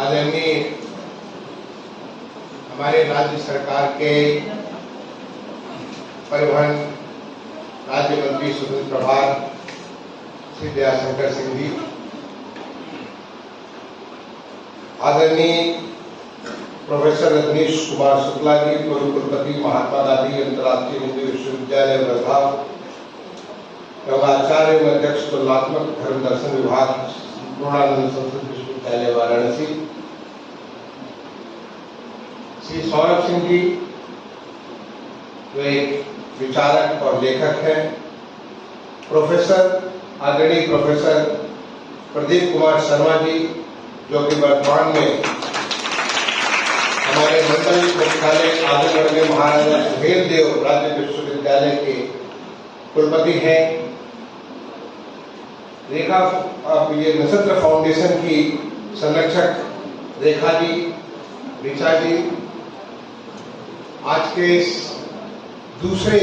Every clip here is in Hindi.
आदरणीय हमारे राज्य सरकार के परिवहन राज्य मंत्री स्वतंत्र प्रभार श्री दयाशंकर सिंह जी, आदरणीय प्रोफेसर रजनीश कुमार शुक्ला जी, पूर्व कुलपति महात्मा गांधी अंतर्राष्ट्रीय हिंदी विश्वविद्यालय वर्धा एवं आचार्य एवं अध्यक्ष तुलनात्मक धर्म दर्शन विभाग पूर्णानंद संस्कृत विश्वविद्यालय वाराणसी, श्री सौरभ सिंह जी जो एक विचारक और लेखक हैं, आदरणीय प्रोफेसर प्रदीप कुमार शर्मा जी जो कि वर्तमान में हमारे मंडल मुख्यालय आजमगढ़ में महाराजा सुहेल देव राज्य विश्वविद्यालय के कुलपति हैं, रेखा ये नक्षत्र फाउंडेशन की संरक्षक रेखा जी, ऋचा जी, आज के इस दूसरे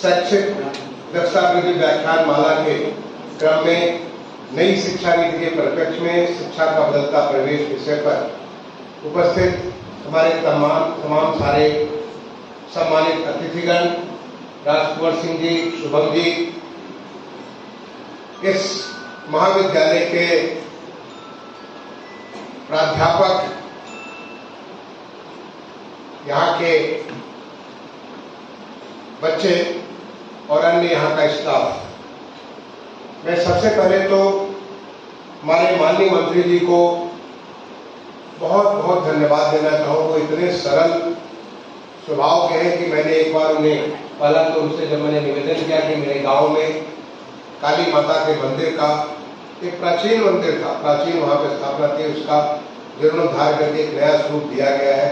शैक्षिक दक्षता वृद्धि व्याख्यान माला के क्रम में नई शिक्षा नीति के परिप्रेक्ष्य में शिक्षा का बदलता प्रवेश विषय पर उपस्थित हमारे तमाम सारे सम्मानित अतिथिगण, राजकुंवर सिंह जी, शुभम जी, इस महाविद्यालय के प्राध्यापक, यहाँ के बच्चे और अन्य यहाँ का स्टाफ, मैं सबसे पहले तो हमारे माननीय मंत्री जी को बहुत बहुत धन्यवाद देना चाहूँगा। इतने सरल स्वभाव के हैं कि मैंने एक बार उन्हें पहला तो उनसे जब मैंने निवेदन किया कि मेरे गांव में काली माता के मंदिर का एक प्राचीन मंदिर था, प्राचीन वहाँ पे स्थापना थी, उसका जीर्णोद्धार करके एक नया स्वरूप दिया गया है,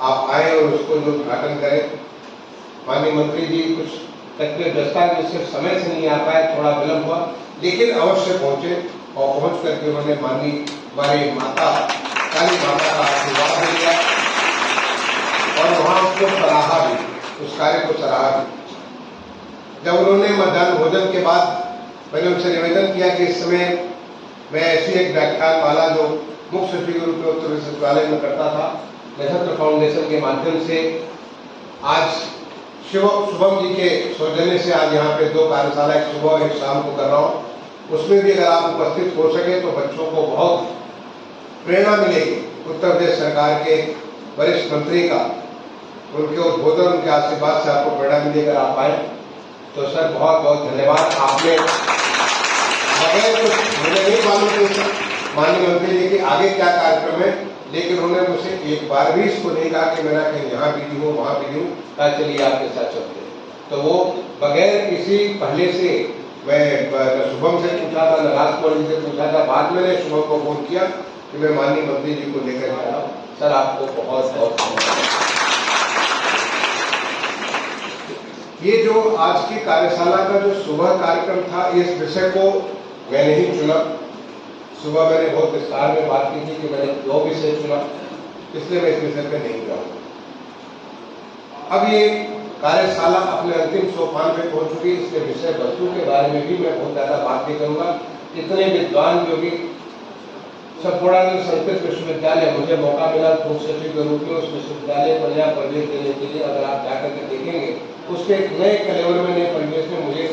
आप आए और उसको जो उद्घाटन करें। माननीय मंत्री जी कुछ तकलीफ दस्तावेज सिर्फ समय से नहीं आ पाए, थोड़ा विलंब हुआ, लेकिन अवश्य पहुंचे और पहुंच करके उन्होंने माननीय हमारी माता काली माता का आशीर्वाद लिया और वहां उसको सराहा भी, उस कार्य को सराहा भी। जब उन्होंने मध्याह्न भोजन के बाद मैंने उनसे निवेदन किया कि इस समय मैं ऐसी एक व्याख्यान माला जो मुख्य सचिव के रूप में उत्तर सचिवालय में करता था, नक्षत्र फाउंडेशन के माध्यम से आज शुभम जी के सौजन्य से आज यहाँ पे 2 कार्यशाला, एक सुबह और एक शाम को कर रहा हूँ। उसमें भी अगर आप उपस्थित हो सके तो बच्चों को बहुत प्रेरणा मिलेगी। उत्तर प्रदेश सरकार के वरिष्ठ मंत्री का उनके उद्बोधन, उनके आशीर्वाद से आपको प्रेरणा मिलेगी अगर आप आए तो। सर बहुत बहुत धन्यवाद। आपने बगैर कुछ मुझे नहीं मालूम कि माननीय मंत्री जी के आगे क्या कार्यक्रम है, लेकिन उन्होंने मुझसे एक बार भी इसको नहीं कहा कि मेरा कहीं यहाँ भी हूँ वहाँ भी हूँ, कहा चलिए आपके साथ चलते। तो वो बगैर किसी पहले से मैं शुभम से पूछा था, न राजकुमार जी से पूछा था, बाद में शुभम को फोन किया कि मैं माननीय मंत्री जी को लेकर आ रहा हूँ। सर आपको बहुत बहुत धन्यवाद। ये जो आज की कार्यशाला का जो सुबह कार्यक्रम था, इस विषय को मैंने ही चुना। सुबह मैंने बहुत विस्तार में बात की थी कि मैंने 2 विषय चुना, इसलिए मैं इस विषय पे नहीं जाऊंगा। अब ये कार्यशाला अपने अंतिम सोपान पे पहुंच चुकी, इसलिए विषय वस्तु के बारे में भी मैं बहुत ज्यादा बात नहीं करूंगा। इतने विद्वान जो कि पूर्णानंद संस्कृत विश्वविद्यालय, मुझे मौका मिला मुख्य सचिव के रूप में उस विश्वविद्यालय को नया परिवेश देने के लिए, अगर आप जाकर के देखेंगे उसके एक नए कलेवर में, नए परिवेश में मुझे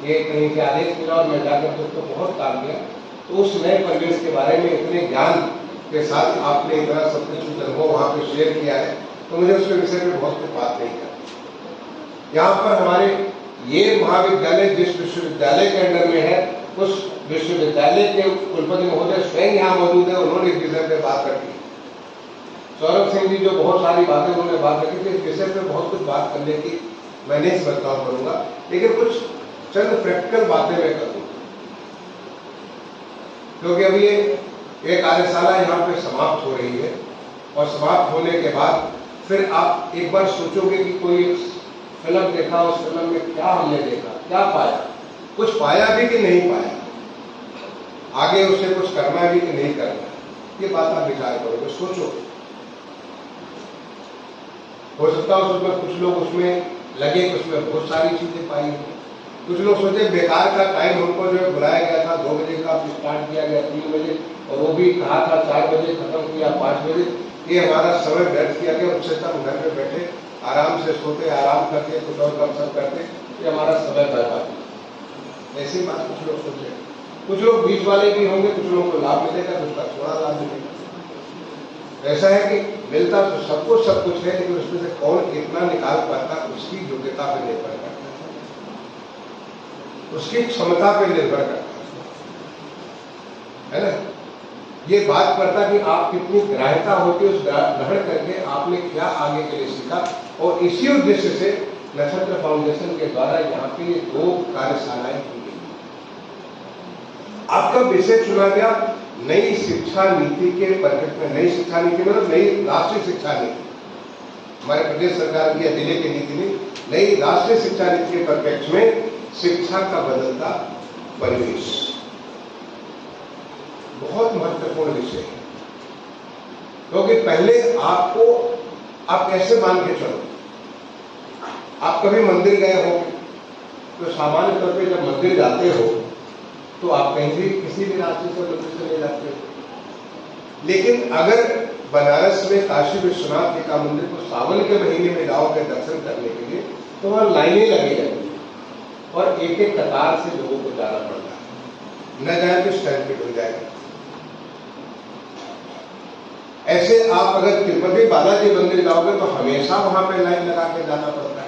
ये कहीं से आदेश मिला और मैं जाकर के उसको बहुत काम किया। तो उस नए परिवेश के बारे में इतने ज्ञान के साथ आपने इतना सब कुछ अनुभव वहाँ पे शेयर किया है, तो मुझे उसके विषय में बहुत कुछ बात नहीं करनी। यहाँ पर हमारे ये महाविद्यालय जिस विश्वविद्यालय के अंडर में है, उस विश्वविद्यालय के कुलपति महोदय स्वयं यहाँ मौजूद है, उन्होंने इस विषय पे बात रखी। सौरभ सिंह जी जो बहुत सारी बातें उन्होंने बात रखी थी, इस विषय पे बहुत कुछ बात करने की मैं नहीं बर्ताव करूंगा, लेकिन कुछ चंद प्रैक्टिकल बातें मैं करूंगा, क्योंकि अभी ये कार्यशाला यहाँ पे समाप्त हो रही है और समाप्त होने के बाद फिर आप एक बार सोचोगे कि कोई फिल्म देखा, उस फिल्म में क्या हमने देखा, क्या पाया, कुछ पाया भी कि नहीं पाया, आगे उससे कुछ करना भी कि नहीं करना, ये बात आप विचार करोगे, सोचो। हो सकता है उसमें कुछ लोग उसमें लगे कि उसमें बहुत सारी चीजें पाई, कुछ लोग सोचे बेकार का टाइम हमको जो है बुलाया गया था, 2 बजे का स्टार्ट किया गया 3 बजे, और वो भी कहा था 4 बजे खत्म किया 5 बजे। ये हमारा समय व्यर्थ किया गया। उससे हम घर में बैठे आराम से सोते, आराम करते, कुछ और गपशप करते, ये हमारा समय बर्बाद। ऐसी बात कुछ लोग सोचे। कुछ लोग बीच वाले भी होंगे, कुछ लोगों को लाभ मिलेगा, कुछ का थोड़ा लाभ मिलेगा। ऐसा है कि मिलता तो सबको सब कुछ है, लेकिन उसमें से कौन कितना निकाल पाता उसकी योग्यता पर निर्भर करता है, उसकी क्षमता पर निर्भर करता है ना। ये बात करता कि आप कितनी ग्राह्यता होती है, उस ग्रहण करके आपने क्या आगे के लिए सीखा। और इसी उद्देश्य से नक्षत्र फाउंडेशन के द्वारा यहाँ पे 2 कार्यशालाएं की गई। आपका विषय चुना गया नई शिक्षा नीति के परिप्रेक्ष्य में। नई शिक्षा नीति मतलब नई राष्ट्रीय शिक्षा नीति, हमारे प्रदेश सरकार की या जिले की नीति नहीं, नई राष्ट्रीय शिक्षा नीति के परिप्रेक्ष्य में शिक्षा का बदलता परिवेश बहुत महत्वपूर्ण विषय है। क्योंकि पहले आपको आप कैसे मान के चलो, आप कभी मंदिर गए हो तो सामान्य तौर पे जब मंदिर जाते हो तो आप कहीं भी किसी भी रास्ते से मंदिर से नहीं जाते हो। लेकिन अगर बनारस में काशी विश्वनाथ जी का मंदिर को सावन के महीने में जाओगे दर्शन करने के लिए तो वहां लाइनें लगी रहेंगी और एक एक कतार से लोगों को जाना पड़ता है, न जाए तो स्टैंड पे हो जाएगा। ऐसे आप अगर तिरुपति बालाजी मंदिर जाओगे तो हमेशा वहां पे लाइन लगा के जाना पड़ता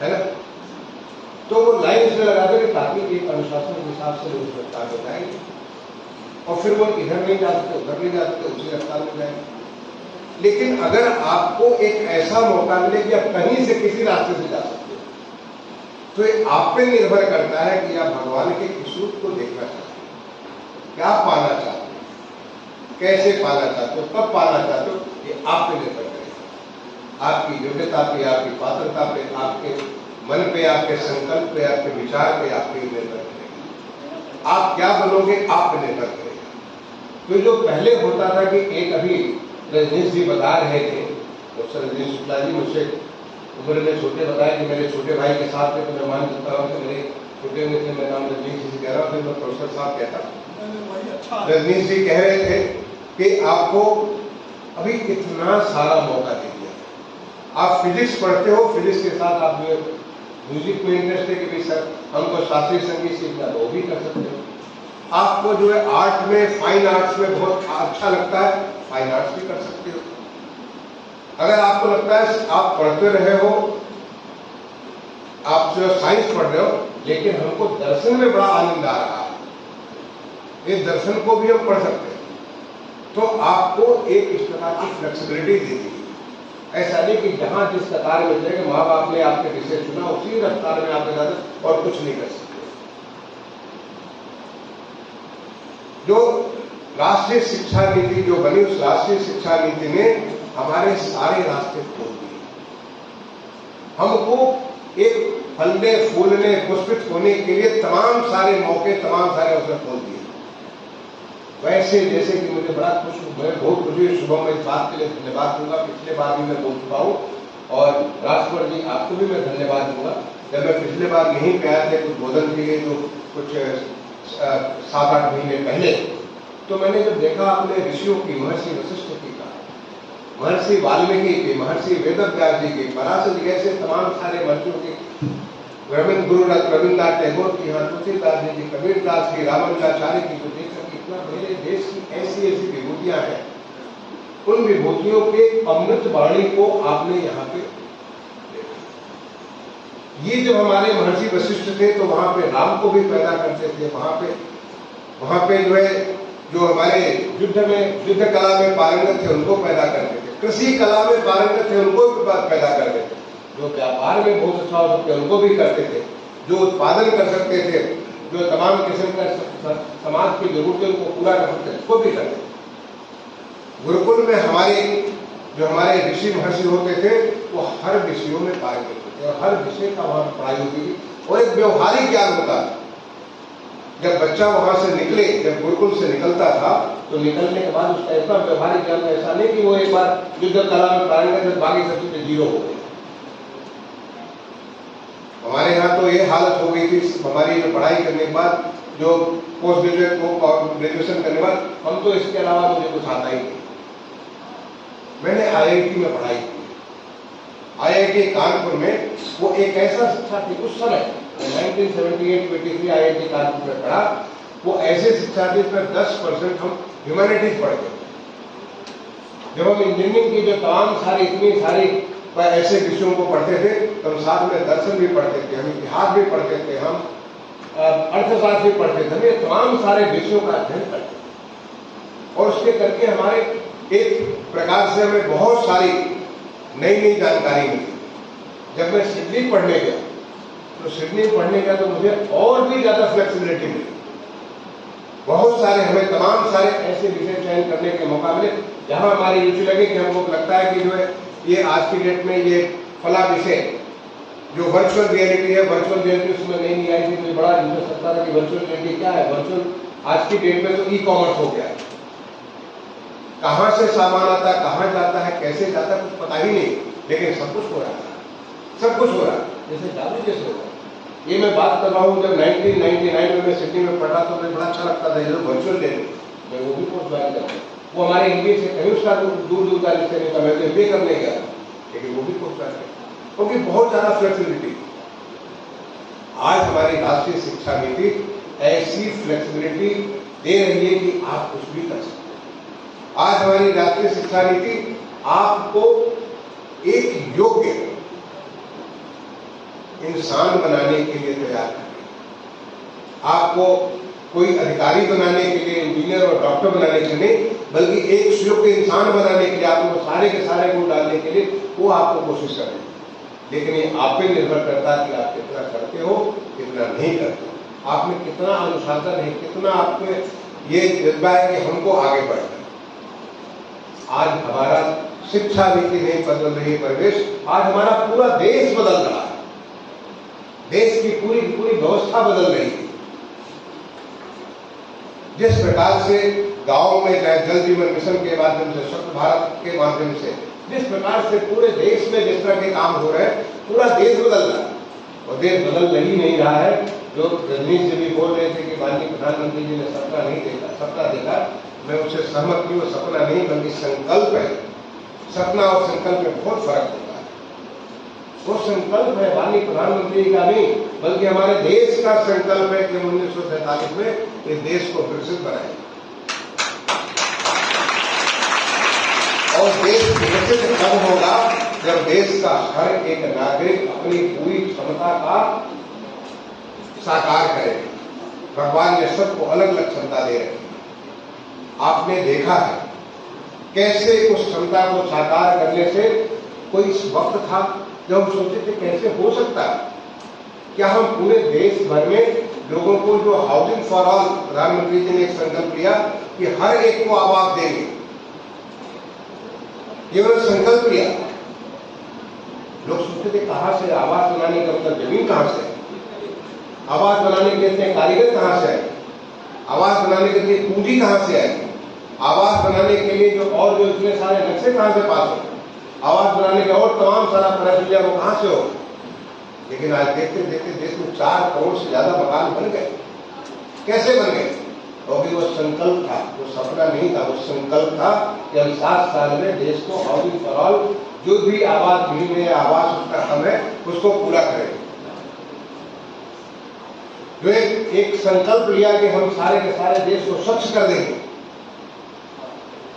है ना। तो वो लाइन इसलिए लगाते हैं ताकि एक अनुशासन के हिसाब से लोग रफ्तार हो जाएंगे और फिर वो इधर नहीं जा सकते, उधर नहीं जा सकते, उसी रफ्तार में जाएंगे। लेकिन अगर आपको एक ऐसा मौका मिले कि आप कहीं से किसी रास्ते से जा सकते हो, तो ये आप पे निर्भर करता है कि आप भगवान के किस रूप को देखना चाहते हो, क्या पाना चाहते हो, कैसे पाना चाहते हो, कब पाना चाहते हो, ये आप पे निर्भर करेगा। आपकी योग्यता पे, आपकी पात्रता पे, आपके मन पे, आपके संकल्प पे, आपके विचार पे आपके निर्भर करेगा। आप क्या बनोगे आप पे निर्भर करेगा। तो जो पहले होता था कि एक अभी रजनीश जी बता रहे थे, प्रोफेसर रजनीश शुक्ला जी मुझसे उम्र में छोटे बताया कि मेरे छोटे भाई के साथ में तो मैं मान सकता हूँ कि मेरे छोटे में थे, मैं नाम रजनीश जी से कह रहा हूँ, फिर मैं प्रोफेसर साहब कहता। रजनीश जी कह रहे थे कि आपको अभी इतना सारा मौका दे दिया। आप फिजिक्स पढ़ते हो, फिजिक्स के साथ आप म्यूजिक में इंटरेस्ट है कि भाई सर हमको शास्त्रीय संगीत सीखना, वो भी कर सकते हो। आपको जो है आर्ट में, फाइन आर्ट्स में बहुत अच्छा लगता है, फाइन आर्ट्स भी कर सकते हो। अगर आपको लगता है आप पढ़ते रहे हो, आप जो साइंस पढ़ रहे हो, लेकिन हमको दर्शन में बड़ा आनंद आ रहा है, ये दर्शन को भी हम पढ़ सकते हैं, तो आपको एक इस प्रकार की फ्लेक्सिबिलिटी दे दी। ऐसा नहीं कि जहां जिस कतार में जाएगा, माँ बाप ने आपके विषय चुना उसी रफ्तार में आपके साथ और कुछ नहीं कर सकते। जो राष्ट्रीय शिक्षा नीति जो बनी, उस राष्ट्रीय शिक्षा नीति ने हमारे सारे रास्ते खोल दिए। हमको एक फलने फूलने पुष्पित होने के लिए तमाम सारे मौके, तमाम सारे अवसर खोल दिए। वैसे जैसे कि मुझे बड़ा मैं बहुत खुशी हुई, सुबह में इस बात के लिए धन्यवाद दूंगा। पिछले बार भी मैं बोल चुका हूँ और राजकुमार जी आपको भी मैं धन्यवाद दूंगा। जब मैं पिछले बार यहीं पे आया थे कुछ बोधन के लिए, तो कुछ 7-8 महीने पहले, तो मैंने जब देखा अपने ऋषियों की, महर्षि वशिष्ठ की का, महर्षि वाल्मीकि की, महर्षि वेदव्यास जी की, पराशर जी, ऐसे तमाम सारे महर्षियों की, रविन्द्रनाथ टैगोर की, यहाँ तुलसीदास जी की, कबीरदास की, रामानुजाचार्य की, जो देख सकते इतना मेरे देश की ऐसी ऐसी विभूतियां हैं, उन विभूतियों के अमृत वाणी को आपने यहाँ पे देखा। ये जब हमारे महर्षि वशिष्ठ थे तो वहां पे राम को भी पैदा करते थे, वहां पे जो है जो हमारे युद्ध कला में पारंगत थे उनको पैदा करते थे, कृषि कला में पारंगत थे उनको भी पैदा करते थे, जो व्यापार में बहुत अच्छा हो सकते उनको भी करते थे, जो उत्पादन कर सकते थे, जो तमाम किस्म का समाज की जरूरतें उनको पूरा कर सकते उसको भी करते थे। गुरुकुल में हमारे ऋषि महर्षि होते थे वो हर विषयों में पारंगत होते और हर विषय का वहां पढ़ाई होती थी और एक व्यवहारिक ज्ञान होता था। जब बच्चा वहां से निकले, जब गुरुकुल से निकलता था तो निकलने के बाद उसका इतना व्यवहारिक ज्ञान, ऐसा नहीं कि वो एक बार युद्ध कला में पारंगत बाकी सब चीजें जीरो हो गई। हमारे यहाँ तो ये हालत हो गई थी हमारी जो पढ़ाई करने के बाद, जो पोस्ट ग्रेजुएट को ग्रेजुएशन करने के बाद, हम तो इसके अलावा मुझे कुछ आता ही नहीं। मैंने IIT में पढ़ाई की। IIT कानपुर में वो एक ऐसा शिक्षा थी उस समय 1978-83 IIT कानपुर में पढ़ा। वो ऐसे शिक्षा थी जिसमें 10% हम ह्यूमैनिटीज पढ़ते थे। जब हम इंजीनियरिंग की जो तमाम सारी इतनी सारी ऐसे विषयों को पढ़ते थे तो हम साथ में दर्शन भी पढ़ते थे, हम इतिहास भी पढ़ते थे, हम अर्थशास्त्र भी पढ़ते थे, ये तमाम सारे विषयों का अध्ययन करते थे। और उसके करके हमारे एक प्रकार से हमें बहुत सारी नई नई जानकारी मिली। जब मैं सिडनी पढ़ने गया तो मुझे और भी ज्यादा फ्लेक्सिबिलिटी मिली। बहुत सारे हमें तमाम सारे ऐसे विषय चयन करने के मौका मिले जहां हमारी रुचि लगे कि हमको लगता है कि जो है ये आज की डेट में ये फला विषय जो वर्चुअल रियलिटी है, वर्चुअल रियलिटी उसमें नहीं आई थी, मुझे बड़ा इंटरेस्ट लगता था कि वर्चुअल रियलिटी क्या है। वर्चुअल आज की डेट में तो ई-कॉमर्स हो गया है। कहां से सामान आता है, कहां जाता है, कैसे जाता है, कुछ पता ही नहीं, लेकिन सब कुछ हो रहा है, सब कुछ हो रहा है, जैसे जादू जैसे हो रहा है। ये मैं बात कर रहा हूँ जब 1999 में मैं सिडनी में पढ़ा तो मुझे बड़ा अच्छा लगता था जो वर्चुअल रियलिटी, मैं वो भी कोर्स ज्वाइन करता। वो हमारे इंडिया से कहीं उसका दूर का रिश्ते नहीं था। मैं तो MBA करने गया लेकिन वो भी कोर्स ज्वाइन किया क्योंकि बहुत ज्यादा फ्लेक्सिबिलिटी। आज हमारी राष्ट्रीय शिक्षा नीति ऐसी फ्लेक्सिबिलिटी दे रही है कि आप कुछ भी कर सकते हैं। आज हमारी राष्ट्रीय शिक्षा नीति आपको एक योग्य इंसान बनाने के लिए तैयार कर रही है। आपको कोई अधिकारी बनाने के लिए, इंजीनियर और डॉक्टर बनाने के लिए नहीं, बल्कि एक योग्य इंसान बनाने के लिए, आपको सारे के सारे गुण डालने के लिए वो आपको कोशिश कर रही है। लेकिन ये आप पे निर्भर करता है कि आप कितना करते हो, कितना नहीं करते हो, आप में कितना अनुशासन है, कितना आप में ये जज्बा है कि हमको आगे बढ़ना है। आज हमारा शिक्षा नीति नहीं बदल रही परिवेश, आज हमारा पूरा देश बदल रहा है। देश की पूरी व्यवस्था बदल रही है। जिस प्रकार से गांव में चाहे जल जीवन मिशन के माध्यम से, स्वच्छ भारत के माध्यम से, जिस प्रकार से पूरे देश में जिस तरह के काम हो रहे हैं, पूरा देश बदल रहा है। और देश बदल ही नहीं रहा है। जो रजनीश जी भी बोल रहे थे कि माननीय प्रधानमंत्री जी ने सपना नहीं देखा, सपना देखा, मैं उससे सहमत नहीं हूं। सपना नहीं बल्कि संकल्प है। सपना और संकल्प में बहुत फर्क होता है। वो संकल्प है माननीय प्रधानमंत्री का नहीं, बल्कि हमारे देश का संकल्प है कि 1947 में इस देश को विकसित बनाए। और देश विकसित कब होगा जब देश का हर एक नागरिक अपनी पूरी क्षमता का साकार करेगा। भगवान ने सबको अलग अलग क्षमता दे रखी। आपने देखा है कैसे उस क्षमता को साकार करने से कोई वक्त था जब हम सोचते थे कैसे हो सकता है। क्या हम पूरे देश भर में लोगों को जो हाउसिंग फॉर ऑल प्रधानमंत्री जी ने एक संकल्प लिया कि हर एक को आवास देंगे, ये उन्होंने संकल्प लिया। लोग सोचते थे कहां से आवास बनाने का मतलब जमीन कहां से है, आवास बनाने के लिए कारीगर कहां से है, आवास बनाने के लिए पूंजी कहां से आएगी, आवास बनाने के लिए जो इतने सारे नक्शे कहां से पास हो, आवास बनाने का और तमाम सारा प्रक्रिया वो कहां से हो। लेकिन आज देखते देखते देश में 4 करोड़ से ज्यादा मकान बन गए। कैसे बन गए? क्योंकि वो संकल्प था, वो सपना नहीं था, वो संकल्प था कि हम 7 साल में देश को हाउसिंग फॉर ऑल, जो भी आवास मिलने आवास उसका हम है, उसको पूरा करेंगे। जो एक संकल्प लिया कि हम सारे के सारे देश को स्वच्छ कर देंगे,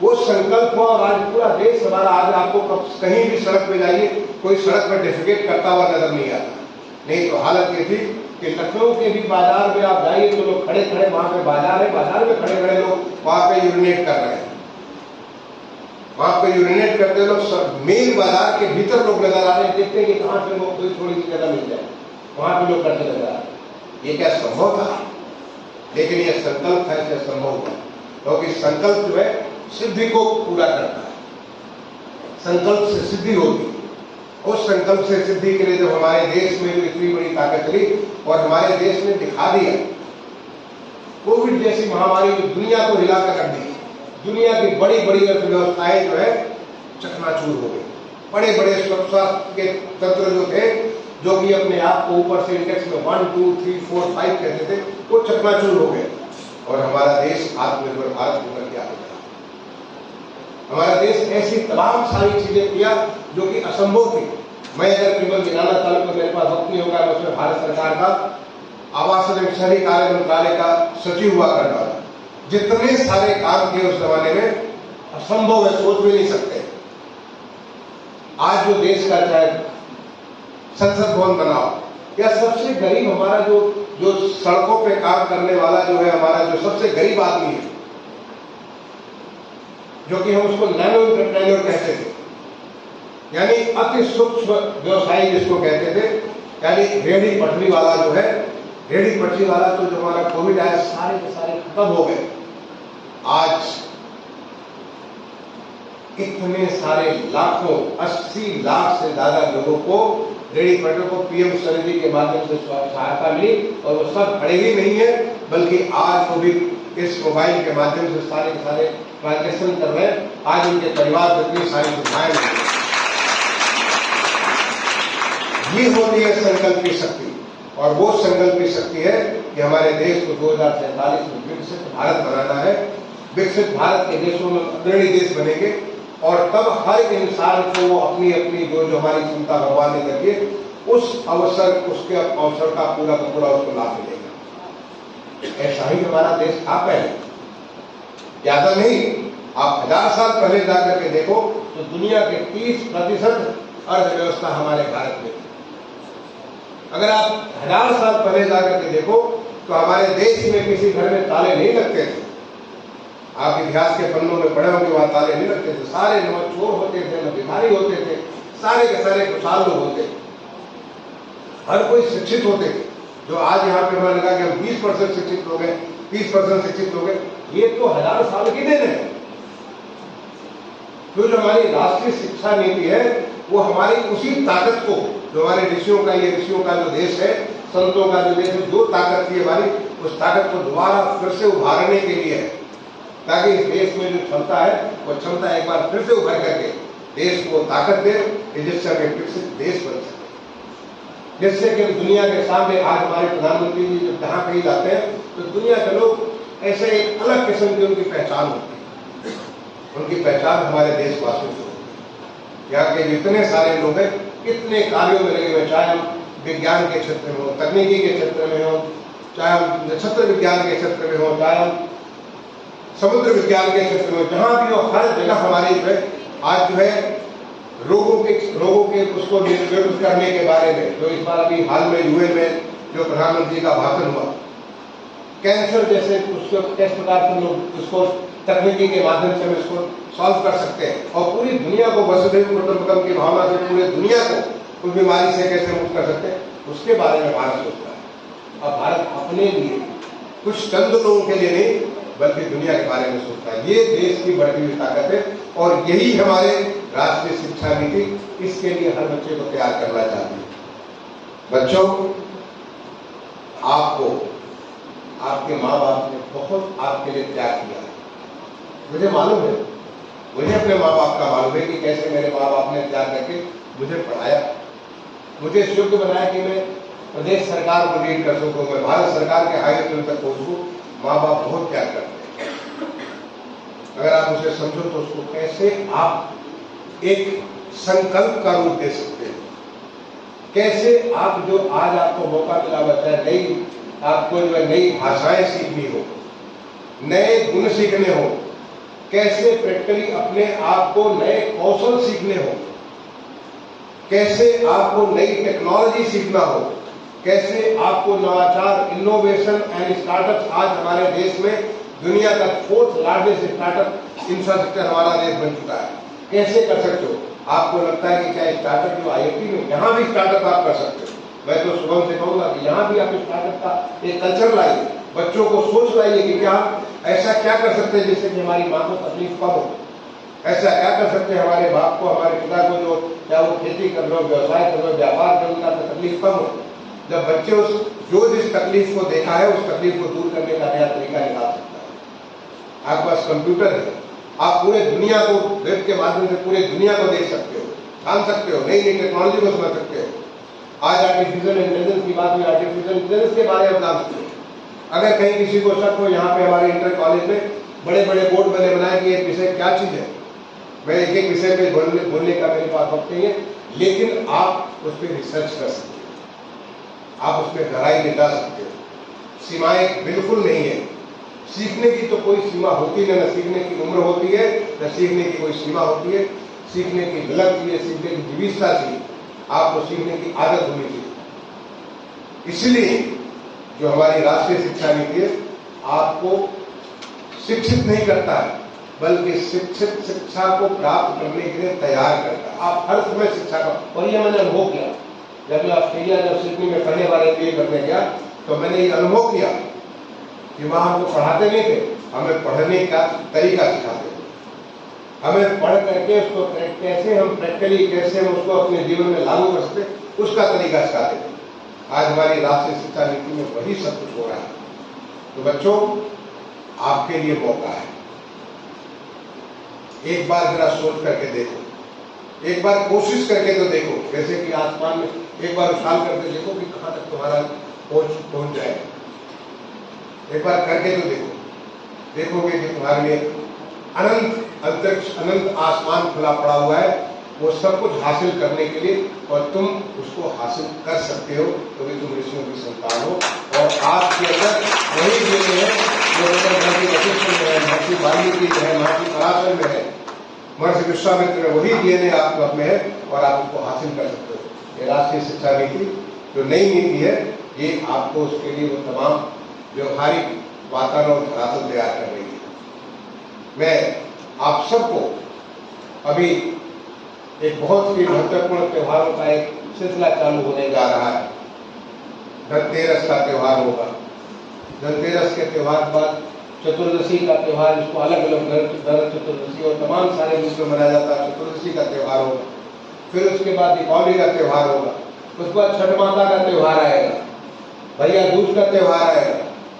वो संकल्प हुआ। और आज पूरा देश हमारा, आज आपको कहीं भी सड़क पे जाइए, कोई सड़क पर डिफिकेट करता हुआ नजर नहीं आता। नहीं तो हालत ये थी कि लखनऊ के भी बाजार में आप जाइए तो लोग खड़े खड़े, वहां पे बाजार है, बाजार में खड़े खड़े लोग वहां पे यूरिनेट कर रहे हैं। वहां पे यूरिनेट करते लोग मेन बाजार के भीतर लोग नजर आ रहे हैं। देखते हैं कि कहां से लोग कोई थोड़ी सी जगह मिल जाए, वहां पे लोग करते नजर आ रहे हैं। ये क्या संभव था? लेकिन ये संकल्प था, इससे संभव हुआ। क्योंकि संकल्प जो है सिद्धि को पूरा करता है। संकल्प से सिद्धि होती है। उस संकल्प से सिद्धि के लिए जब हमारे देश में जो इतनी बड़ी ताकत चली और हमारे देश ने दिखा दिया, कोविड जैसी महामारी जो दुनिया को हिलाकर रख दी, दुनिया की बड़ी बड़ी अर्थव्यवस्थाएं जो है चकनाचूर हो गई। बड़े बड़े स्वास्थ्य के तंत्र जो थे जो कि अपने आप को ऊपर से इंडेक्स में 1, 2, 3, 4, 5 कहते थे, वो चकनाचूर हो गए और हमारा देश आत्मनिर्भर भारत होकर के आगे बढ़ा। हमारा देश ऐसी तमाम सारी चीजें किया जो कि असंभव थी। मैं अगर केवल गिनाना चालू तो मेरे पास वक्त नहीं होगा। मैं उसमें भारत सरकार का आवास एवं शहरी कार्य मंत्रालय का सचिव हुआ करता था। जितने सारे काम किए उस जमाने में, असंभव है, सोच भी नहीं सकते। आज जो देश का चाहे संसद भवन बनाओ या सबसे गरीब हमारा जो सड़कों पे काम करने वाला जो है, हमारा जो सबसे गरीब आदमी है, जो कि हम उसको नैनो एंटरप्रेन्योर कहते थे, यानी अति सूक्ष्म व्यवसायी जिसको कहते थे, यानी रेहड़ी पटरी वाला जो है, रेहड़ी पटरी वाला तो जो हमारा कोविड आया सारे के सारे खत्म हो गए। आज इतने सारे लाखों 80 लाख से ज्यादा लोगों को रेहड़ी पटरी को पीएम स्वनिधि के माध्यम से सहायता मिली और वो सब खड़े ही नहीं है, बल्कि आज वो भी इस मोबाइल के माध्यम से सारे के सारे ट्रांजेक्शन कर रहे हैं। आज उनके परिवार को इतनी सारी सुविधाएं मिली। ये होती है संकल्प की शक्ति, और वो संकल्प की शक्ति है कि हमारे देश को 2047 में विकसित भारत बनाना है। विकसित भारत के देशों में अग्रणी देश बनेंगे और तब हर इंसान को वो अपनी अपनी जो हमारी चिंता भगवान ने करके उसके अवसर का पूरा उसको लाभ मिलेगा। ऐसा ही हमारा देश था पहले, ज्यादा नहीं, आप 1000 साल पहले जाकर के देखो तो दुनिया के 30% अर्थव्यवस्था हमारे भारत में। अगर आप 1000 साल पहले जाकर के देखो तो हमारे देश में किसी घर में ताले नहीं लगते थे। आप इतिहास के पन्नों में पढ़े होंगे, वहां ताले नहीं लगते थे। सारे न चोर होते थे, न भिखारी होते थे, सारे के सारे खुशहाल लोग होते थे। हर कोई शिक्षित होते थे। जो आज यहाँ पे हमें लगा कि हम 20% शिक्षित हो गए, 30% शिक्षित हो गए, ये तो 1000 साल की देन है। तो जो हमारी राष्ट्रीय शिक्षा नीति है वो हमारी उसी ताकत को, जो हमारे ऋषियों का, ये ऋषियों का जो देश है, संतों का जो देश है, जो ताकत थी हमारी, उस ताकत को दोबारा फिर से उभारने के लिए है, ताकि इस देश में जो क्षमता है वो क्षमता एक बार फिर से उभर करके देश को ताकत दे, जिससे हमें विकसित देश बन सके। जिससे कि दुनिया के सामने आज हमारे प्रधानमंत्री जी जब जहाँ कहीं जाते हैं तो दुनिया के लोग ऐसे एक अलग किस्म की उनकी पहचान होती है। उनकी पहचान हमारे देशवासियों से होती है। यहाँ के जितने सारे लोग हैं कितने कार्यों में लगे हुए, चाहे हम विज्ञान के क्षेत्र में हो, तकनीकी के क्षेत्र में हो, चाहे हम नक्षत्र विज्ञान के क्षेत्र में हो, चाहे हम समुद्र विज्ञान के क्षेत्र में, जहां भी हो, हर जगह हमारी जो है आज जो है रोगों के उसको नियंत्रित करने के बारे में, जो इस बार अभी हाल में यूएन में जो प्रधानमंत्री का भाषण हुआ, कैंसर जैसे उसको किस प्रकार से लोग उसको तकनीकी के माध्यम से हम इसको सॉल्व कर सकते हैं और पूरी दुनिया को वसुधैव कुटुंबकम की भावना से पूरे दुनिया को उस बीमारी से कैसे मुक्त कर सकते हैं, उसके बारे में भारत सोचता है। अब भारत अपने लिए, कुछ चंद लोगों के लिए नहीं, बल्कि दुनिया के बारे में सोचता है। ये देश की बढ़ती हुई ताकत है और यही हमारे राष्ट्रीय शिक्षा नीति इसके लिए हर बच्चे को तैयार करना चाहती है। बच्चों, आपको आपके माँ बाप ने बहुत आपके लिए त्याग किया है। मुझे मालूम है, मुझे अपने माँ बाप का मालूम है कि कैसे मेरे माँ बाप ने त्याग करके मुझे पढ़ाया, मुझे इस योग्य बनाया कि मैं प्रदेश सरकार को लीड कर सकूं, मैं भारत सरकार के हाई लेवल तक पहुंचूं। माँ बाप बहुत त्याग करते हैं। अगर आप उसे समझो तो उसको कैसे आप एक संकल्प का रूप दे सकते हैं। कैसे आप जो आज आपको मौका मिला बच्चा, नई आपको जो है नई भाषाएं सीखनी हो, नए गुण सीखने हो, कैसे प्रैक्टिकली अपने आप को नए कौशल सीखने हो, कैसे आपको नई टेक्नोलॉजी सीखना हो, कैसे आपको नवाचार, इनोवेशन एंड स्टार्टअप, आज हमारे देश में दुनिया का 4th लार्जेस्ट स्टार्टअप इंफ्रास्ट्रक्चर हमारा देश बन चुका है, कैसे कर सकते हो। आपको लगता है कि क्या स्टार्टअप जो आईआईटी में जहां भी स्टार्टअप आप कर सकते हो, मैं तो शुभम से कहूंगा कि यहाँ भी आप स्टार्टअप का एक कल्चर लाइए, बच्चों को सोच लाइए कि क्या ऐसा क्या कर सकते हैं जिससे कि हमारी माँ को तकलीफ कम हो, ऐसा क्या कर सकते हैं हमारे बाप को, हमारे पिता को, जो क्या वो खेती कर लो, व्यवसाय कर लो, व्यापार कर लो, तकलीफ कम हो। जब बच्चे जो जिस तकलीफ को देखा है उस तकलीफ को दूर करने का नया तरीका निकाल सकता है। आपके पास कंप्यूटर है, आप पूरे दुनिया को वेब के माध्यम से पूरे दुनिया को देख सकते हो, जान सकते हो, नई नई टेक्नोलॉजी को समझ सकते हो। आज आर्टिफिशियल इंटेलिजेंस की बात हुई, आर्टिफिशियल इंटेलिजेंस के बारे में बता सकते हैं। अगर कहीं किसी को शक हो, यहाँ पे हमारे इंटर कॉलेज में बड़े बड़े बोर्ड मैंने बनाए कि ये विषय क्या चीज़ है। मैं एक एक विषय पे बोलने का मेरे पास वक्त नहीं है, लेकिन आप उस पर रिसर्च कर सकते हो, आप उसमें गहराई निकाल सकते हो। सीमाएं बिल्कुल नहीं है। सीखने की तो कोई सीमा होती नहीं, न सीखने की उम्र होती है, न सीखने की कोई सीमा होती है। सीखने की ललक चाहिए, सीखने की जिज्ञासा चाहिए, आपको सीखने की आदत होनी चाहिए। इसलिए जो हमारी राष्ट्रीय शिक्षा नीति है आपको शिक्षित नहीं करता है, बल्कि शिक्षित शिक्षा को प्राप्त करने के लिए तैयार करता है। आप हर समय शिक्षा का, और ये मैंने अनुभव किया जब मैं ऑस्ट्रेलिया, जब सिडनी में पढ़ने वाले लिए करने गया, तो मैंने ये अनुभव किया कि वहां हमको पढ़ाते नहीं थे, हमें पढ़ने का तरीका सिखाते थे। हमें पढ़ करके उसको कैसे हम प्रैक्टिकली, कैसे हम उसको अपने जीवन में लागू कर सकते, उसका तरीका सिखाते थे। आज हमारी राष्ट्रीय शिक्षा नीति में वही सब कुछ हो रहा है। तो बच्चों, आपके लिए मौका है। एक बार जरा सोच करके देखो, एक बार कोशिश करके तो देखो, जैसे कि आसमान में एक बार उछाल करके देखो कि कहां तक तुम्हारा पहुंच जाए। एक बार करके तो देखो, देखोगे कि तुम्हारे लिए अनंत अंतरिक्ष, अनंत आसमान खुला पड़ा हुआ है, वो सब कुछ हासिल करने के लिए, और तुम उसको हासिल कर सकते हो, क्योंकि तुम ऋषियों की संतान हो। और आपके अंदर वही देने है जो महर्षि वशिष्ठ में है, महर्षि वाल्मीकि में है, महर्षि पराशर में है, महर्षि विश्वामित्र में, वही डीएनए आप में है और आप उसको हासिल कर सकते हो। ये राष्ट्रीय शिक्षा नीति जो नई नीति है, ये आपको उसके लिए वो तमाम व्यवहारिक वातावरण धरातल तैयार कर रही है। मैं आप सबको अभी एक बहुत ही महत्वपूर्ण त्योहारों का एक सिलसिला चालू होने जा रहा है। धनतेरस का त्योहार होगा। धनतेरस के त्योहार के बाद चतुर्दशी का त्योहार, इसको अलग अलग धन चतुर्दशी और तमाम सारे रूप में मनाया जाता है। चतुर्दशी का त्योहार होगा, फिर उसके बाद दीपावली का त्योहार होगा, उसके बाद छठ माता का त्योहार आएगा, भैया दूज का त्योहार आएगा,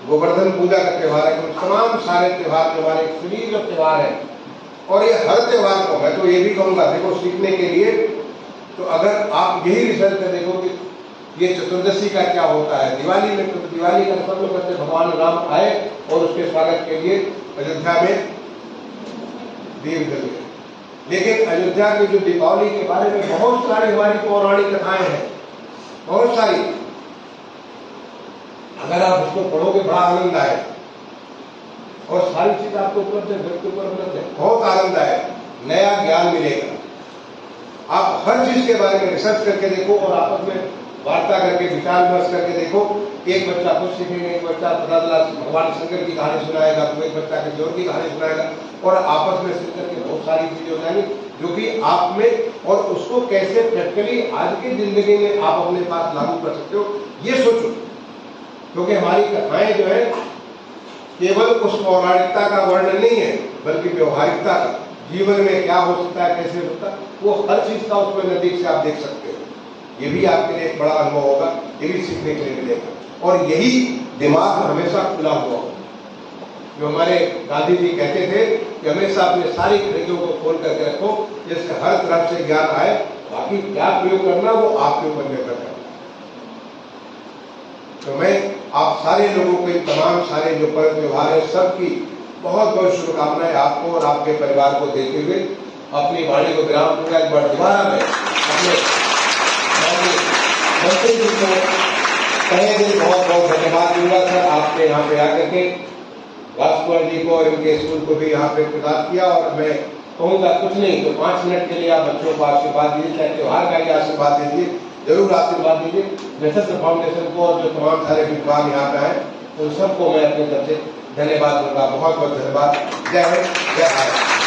गोवर्धन पूजा का त्योहार है। तमाम सारे त्योहार जो हमारे सुनील त्योहार है, और ये हर त्योहार को मैं तो ये भी कहूंगा, देखो सीखने के लिए तो अगर आप यही रिसर्च में देखो कि ये चतुर्दशी का क्या होता है। दिवाली में तो दिवाली का सब लोग कहते भगवान राम आए और उसके स्वागत के लिए अयोध्या में दीप जले, लेकिन अयोध्या की जो दीपावली के बारे में बहुत सारी हमारी पौराणिक कथाएं हैं, बहुत सारी। अगर आप उसको पढ़ोगे बड़ा आनंद आए, और सारी चीज आपको उपलब्ध है, व्यक्ति पर उपलब्ध है, बहुत आनंद आए, नया ज्ञान मिलेगा। आप हर चीज के बारे में रिसर्च करके देखो और आपस में वार्ता करके विचार विमर्श करके देखो। एक बच्चा कुछ सीखेगा, एक बच्चा पता चला भगवान शंकर की कहानी सुनाएगा, तो एक बच्चा किसी और की कहानी सुनाएगा, और आपस में सीख करके बहुत सारी चीजें हो जाएंगी जो कि आप में, और उसको कैसे प्रैक्टिकली आज की जिंदगी में आप अपने पास लागू कर सकते हो, ये सोचो। क्योंकि हमारी कथाएं जो है केवल उस पौराणिकता का वर्णन नहीं है, बल्कि व्यवहारिकता का, जीवन में क्या हो सकता है, कैसे होता है, वो हर चीज का उसमें नजदीक से आप देख सकते हो। ये भी आपके लिए एक बड़ा अनुभव होगा, ये भी सीखने के लिए मिलेगा। और यही दिमाग हमेशा खुला हुआ हो, जो हमारे गांधी जी कहते थे कि हमेशा अपने सारी खिड़कियों को खोल करके रखो, जिससे हर तरफ से ज्ञान आए। बाकी क्या प्रयोग करना वो आपके ऊपर निर्भर करता है। तो मैं आप सारे लोगों को, तमाम सारे जो पर्व त्योहार है, सबकी बहुत बहुत शुभकामनाएं आपको और आपके परिवार को देते हुए अपनी वाणी को विराम दूंगा। एक बार दोबारा में अपने मंत्री जी को पहले दिन बहुत बहुत धन्यवाद दूंगा। सर, आपने यहाँ पे आकर के राजकुमार जी को और इनके स्कूल को भी यहाँ पे प्रदान किया, और मैं कहूँगा कुछ नहीं तो 5 मिनट के लिए आप बच्चों को आशीर्वाद दीजिए, चाहे त्योहार का ही आशीर्वाद दीजिए, जरूर आशीर्वाद दीजिए। नक्षत्र फाउंडेशन को और जो तमाम सारे विद्वान यहाँ पे हैं, उन सबको मैं अपने तरफ से धन्यवाद दूंगा। बहुत बहुत धन्यवाद। जय हिंद, जय भारत।